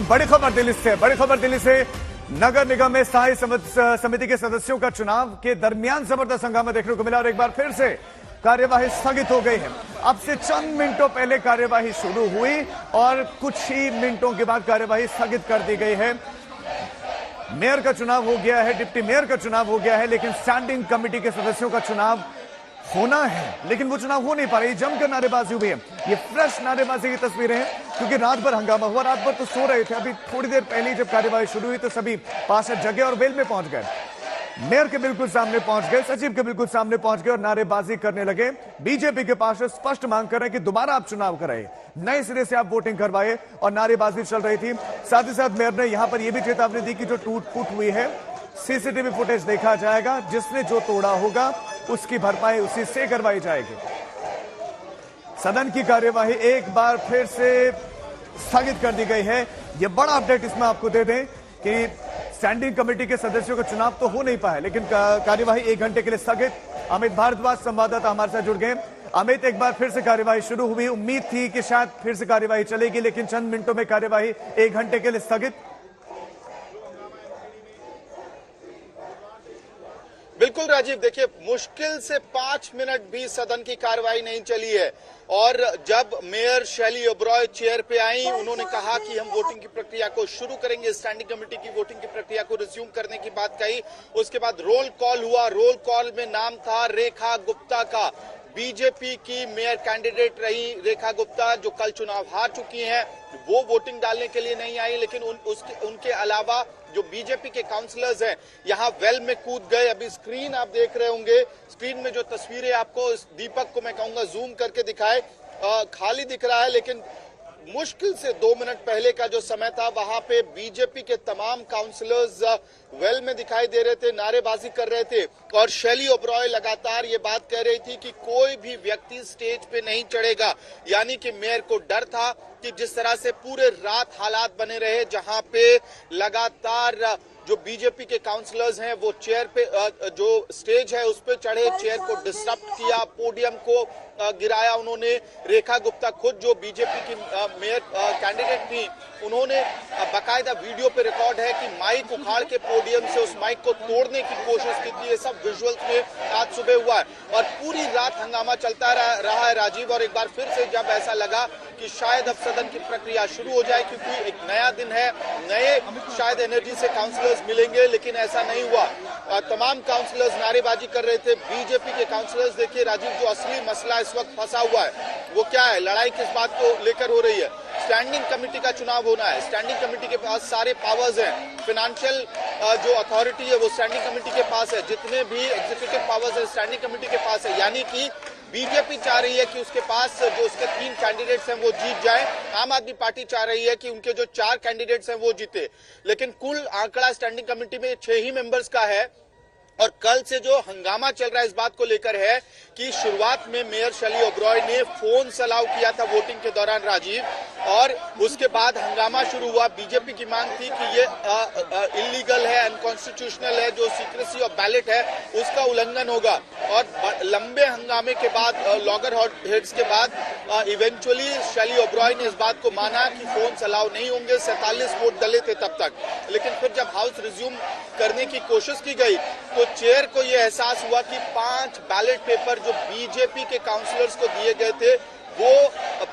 बड़ी खबर दिल्ली से नगर निगम में स्थायी समिति के सदस्यों का चुनाव के दरमियान जबरदस्त हंगामा देखने को मिला और एक बार फिर से कार्यवाही स्थगित हो गई है। अब से चंद मिनटों पहले कार्यवाही शुरू हुई और कुछ ही मिनटों के बाद कार्यवाही स्थगित कर दी गई है। मेयर का चुनाव हो गया है, डिप्टी मेयर का चुनाव हो गया है, लेकिन स्टैंडिंग कमेटी के सदस्यों का चुनाव होना है, लेकिन वो चुनाव हो नहीं पा रही। जमकर नारेबाजी हुई है। ये फ्रेश नारेबाजी की तस्वीरें हैं क्योंकि रात भर हंगामा हुआ। रात भर तो सो रहे थे। अभी थोड़ी देर पहले जब कार्यवाही शुरू हुई तो सभी पार्षद जगे और वेल में पहुंच गए। मेयर के बिल्कुल सामने पहुंच गए, सचिव के बिल्कुल सामने पहुंच गए और नारेबाजी करने लगे। बीजेपी के पार्षद स्पष्ट मांग कर रहे हैं कि दोबारा आप चुनाव कराइए, नए सिरे से आप वोटिंग करवाइए, और नारेबाजी चल रही थी। साथ ही साथ मेयर ने यहां पर यह भी चेतावनी दी कि जो टूट फूट हुई है सीसीटीवी फुटेज देखा जाएगा, जिसने जो तोड़ा होगा उसकी भरपाई उसी से करवाई जाएगी। सदन की कार्यवाही एक बार फिर से स्थगित कर दी गई है। यह बड़ा अपडेट इसमें आपको दे दें कि स्टैंडिंग कमेटी के सदस्यों का चुनाव तो हो नहीं पाया, लेकिन कार्यवाही 1 घंटे के लिए स्थगित। अमित भारद्वाज संवाददाता हमारे साथ जुड़ गए। अमित, एक बार फिर से कार्यवाही शुरू हुई, उम्मीद थी कि शायद फिर से कार्यवाही चलेगी, लेकिन चंद मिनटों में कार्यवाही 1 घंटे के लिए स्थगित। बिल्कुल राजीव, देखिए मुश्किल से 5 मिनट भी सदन की कार्रवाई नहीं चली है और जब मेयर शैली ओबरॉय चेयर पे आई, उन्होंने कहा कि हम वोटिंग की प्रक्रिया को शुरू करेंगे, स्टैंडिंग कमेटी की वोटिंग की प्रक्रिया को रिज्यूम करने की बात कही। उसके बाद रोल कॉल हुआ। रोल कॉल में नाम था रेखा गुप्ता का। बीजेपी की मेयर कैंडिडेट रही रेखा गुप्ता, जो कल चुनाव हार चुकी हैं। वो वोटिंग डालने के लिए नहीं आई, लेकिन उनके अलावा जो बीजेपी के काउंसलर्स हैं यहां वेल में कूद गए। अभी स्क्रीन आप देख रहे होंगे, स्क्रीन में जो तस्वीरें आपको, दीपक को मैं कहूंगा जूम करके दिखाए, खाली दिख रहा है, लेकिन मुश्किल से 2 मिनट पहले का जो समय था वहां पे बीजेपी के तमाम काउंसलर्स वेल में दिखाई दे रहे थे, नारेबाजी कर रहे थे और शैली ओबरॉय लगातार ये बात कह रही थी कि कोई भी व्यक्ति स्टेज पे नहीं चढ़ेगा। यानी कि मेयर को डर था कि जिस तरह से पूरे रात हालात बने रहे, जहां पे लगातार जो बीजेपी के काउंसलर्स हैं वो चेयर पे, जो स्टेज है उस पे चढ़े, चेयर को डिस्टर्ब किया, पोडियम को गिराया उन्होंने। रेखा गुप्ता खुद जो बीजेपी की मेयर कैंडिडेट थी, उन्होंने बाकायदा वीडियो पे रिकॉर्ड है कि माइक उखाड़ के पोडियम से उस माइक को तोड़ने की कोशिश की थी। ये सब विजुअल्स में आज सुबह हुआ है और पूरी रात हंगामा चलता रहा है राजीव। और एक बार फिर से जब ऐसा लगा कि शायद अब सदन की प्रक्रिया शुरू हो जाए, क्योंकि एक नया दिन है, नए शायद एनर्जी से काउंसलर्स मिलेंगे, लेकिन ऐसा नहीं हुआ। तमाम काउंसलर्स नारेबाजी कर रहे थे। बीजेपी के काउंसलर्स, देखिए राजीव, जो असली मसला इस वक्त फंसा हुआ है वो क्या है, लड़ाई किस बात को लेकर हो रही है। स्टैंडिंग कमेटी का चुनाव होना है, स्टैंडिंग कमेटी के पास सारे पावर्स हैं, फाइनेंशियल जो अथॉरिटी है वो स्टैंडिंग कमेटी के पास है, जितने भी एग्जीक्यूटिव पावर्स है स्टैंडिंग कमेटी के पास है। यानी कि बीजेपी चाह रही है कि उसके पास जो उसके 3 कैंडिडेट्स हैं वो जीत जाए। आम आदमी पार्टी चाह रही है कि उनके जो 4 कैंडिडेट्स हैं वो जीते, लेकिन कुल आंकड़ा स्टैंडिंग कमेटी में 6 ही मेंबर्स का है। और कल से जो हंगामा चल रहा है इस बात को लेकर है कि शुरुआत में मेयर शैली ओबरॉय ने फोन अलाउ किया था वोटिंग के दौरान राजीव, और उसके बाद हंगामा शुरू हुआ। बीजेपी की मांग थी कि ये इलीगल है, अनकॉन्स्टिट्यूशनल है, जो सीक्रेसी ऑफ बैलेट है उसका उल्लंघन होगा। और लंबे हंगामे के बाद, लॉगर हेड्स के बाद इवेंचुअली शैली ओबरॉय ने इस बात को माना कि फोन अलाउ नहीं होंगे। 47 वोट डले थे तब तक, लेकिन फिर जब हाउस रिज्यूम करने की कोशिश की गई तो चेयर को यह एहसास हुआ कि 5 बैलेट पेपर जो बीजेपी के काउंसलर्स को दिए गए थे वो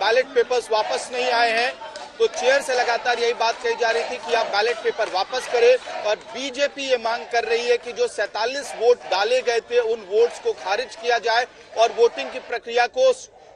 बैलेट पेपर्स वापस नहीं आए हैं। तो चेयर से लगातार यही बात कही जा रही थी कि आप बैलेट पेपर वापस करें, और बीजेपी ये मांग कर रही है कि जो 47 वोट डाले गए थे उन वोट्स को खारिज किया जाए और वोटिंग की प्रक्रिया को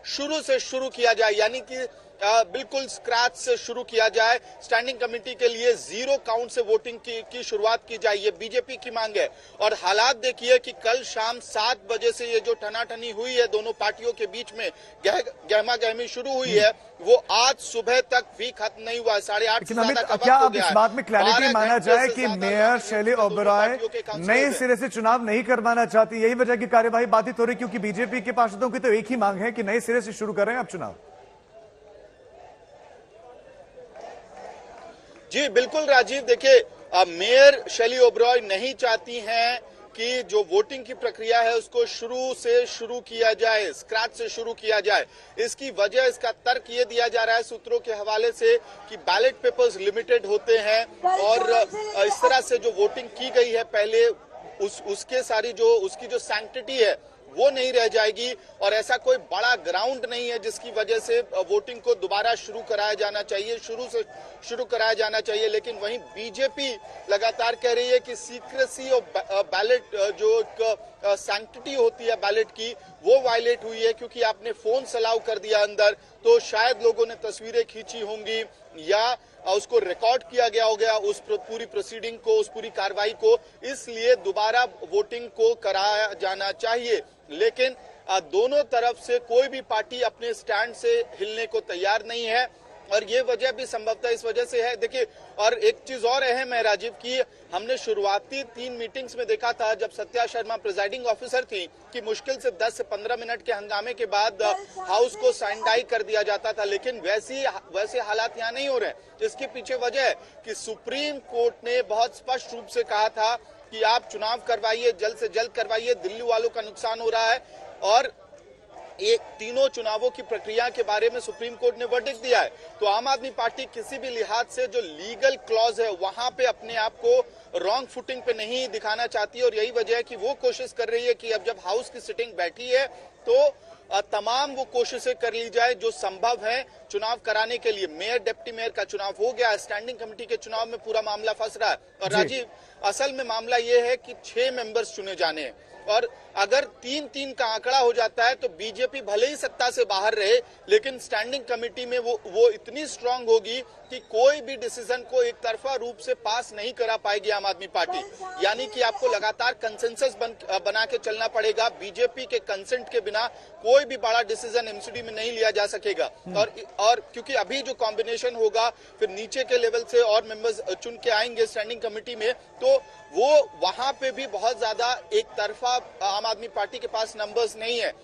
शुरू से शुरू किया जाए, यानी कि बिल्कुल स्क्रैच से शुरू किया जाए। स्टैंडिंग कमेटी के लिए 0 काउंट से वोटिंग की शुरुआत की जाए, ये बीजेपी की मांग है। और हालात देखिए कि कल शाम 7 बजे से ये जो ठनाठनी हुई है दोनों पार्टियों के बीच में, गहमा गहमी शुरू हुई है, वो आज सुबह तक भी खत्म नहीं हुआ है। 8:30 से ज्यादा का वक्त क्या हो आप गया इस बात में क्लैरिटी माना जाए कि मेयर शैली ओबरॉय नए सिरे से चुनाव नहीं करवाना चाहती, यही वजह की कार्यवाही बाधित हो रही, क्योंकि बीजेपी के पार्षदों की तो एक ही मांग है कि नए सिरे से शुरू कर रहे हैं आप चुनाव? जी बिल्कुल राजीव, देखिए मेयर शैली ओबरॉय नहीं चाहती हैं कि जो वोटिंग की प्रक्रिया है उसको शुरू किया जाए, स्क्रैच से शुरू किया जाए। इसकी वजह, इसका तर्क ये दिया जा रहा है सूत्रों के हवाले से कि बैलेट पेपर्स लिमिटेड होते हैं और इस तरह से जो वोटिंग की गई है पहले उसकी जो सैंक्टिटी है वो नहीं रह जाएगी और ऐसा कोई बड़ा ग्राउंड नहीं है जिसकी वजह से वोटिंग को दोबारा शुरू कराया जाना चाहिए, शुरू कराया जाना चाहिए। लेकिन वहीं बीजेपी लगातार कह रही है कि सीक्रेसी और बैलेट जो सैंक्टिटी होती है बैलेट की वो वायलेट हुई है, क्योंकि आपने फोन अलाउ कर दिया अंदर, तो शायद लोगों ने तस्वीरें खींची होंगी या उसको रिकॉर्ड किया गया होगा उस पूरी प्रोसीडिंग को, उस पूरी कार्रवाई को, इसलिए दोबारा वोटिंग को कराया जाना चाहिए। लेकिन दोनों तरफ से कोई भी पार्टी अपने स्टैंड से हिलने को तैयार नहीं है और ये वजह भी संभवतः इस वजह से है। देखिए, और एक चीज और अहम है राजीव की हमने शुरुआती 3 मीटिंग्स में देखा था जब सत्या शर्मा प्रिजाइडिंग ऑफिसर थी कि मुश्किल से 10 से 15 मिनट के हंगामे के बाद हाउस को सैनिटाइज कर दिया जाता था, लेकिन वैसे हालात यहाँ नहीं हो रहे। इसके पीछे वजह है कि सुप्रीम कोर्ट ने बहुत स्पष्ट रूप से कहा था कि आप चुनाव करवाइए, जल्द से जल्द करवाइए, दिल्ली वालों का नुकसान हो रहा है। और एक तीनों चुनावों की प्रक्रिया के बारे में सुप्रीम कोर्ट ने वर्डिक्ट दिया है। तो आम आदमी पार्टी किसी भी लिहाज से जो लीगल क्लॉज है वहां पे अपने आप को रॉन्ग फुटिंग पे नहीं दिखाना चाहती और यही वजह है कि वो कोशिश कर रही है कि अब जब हाउस की सिटिंग बैठी है तो तमाम वो कोशिशें कर ली जाए जो संभव है चुनाव कराने के लिए। मेयर, डिप्टी मेयर का चुनाव हो गया, स्टैंडिंग कमेटी के चुनाव में पूरा मामला फंस रहा है। और राजीव, असल में मामला ये है कि 6 मेंबर्स चुने जाने हैं और अगर 3-3 का आंकड़ा हो जाता है तो बीजेपी भले ही सत्ता से बाहर रहे लेकिन स्टैंडिंग कमेटी में वो इतनी स्ट्रांग होगी कि कोई भी डिसीजन को एक तरफा रूप से पास नहीं करा पाएगी आम आदमी पार्टी। यानी कि आपको लगातार कंसेंसस बना के चलना पड़ेगा। बीजेपी के कंसेंट के बिना कोई भी बड़ा डिसीजन एमसीडी में नहीं लिया जा सकेगा। और क्योंकि अभी जो कॉम्बिनेशन होगा फिर नीचे के लेवल से और मेंबर्स चुन के आएंगे स्टैंडिंग कमेटी में, तो वो वहां पे भी बहुत ज्यादा एक तरफा आम आदमी पार्टी के पास नंबर्स नहीं है।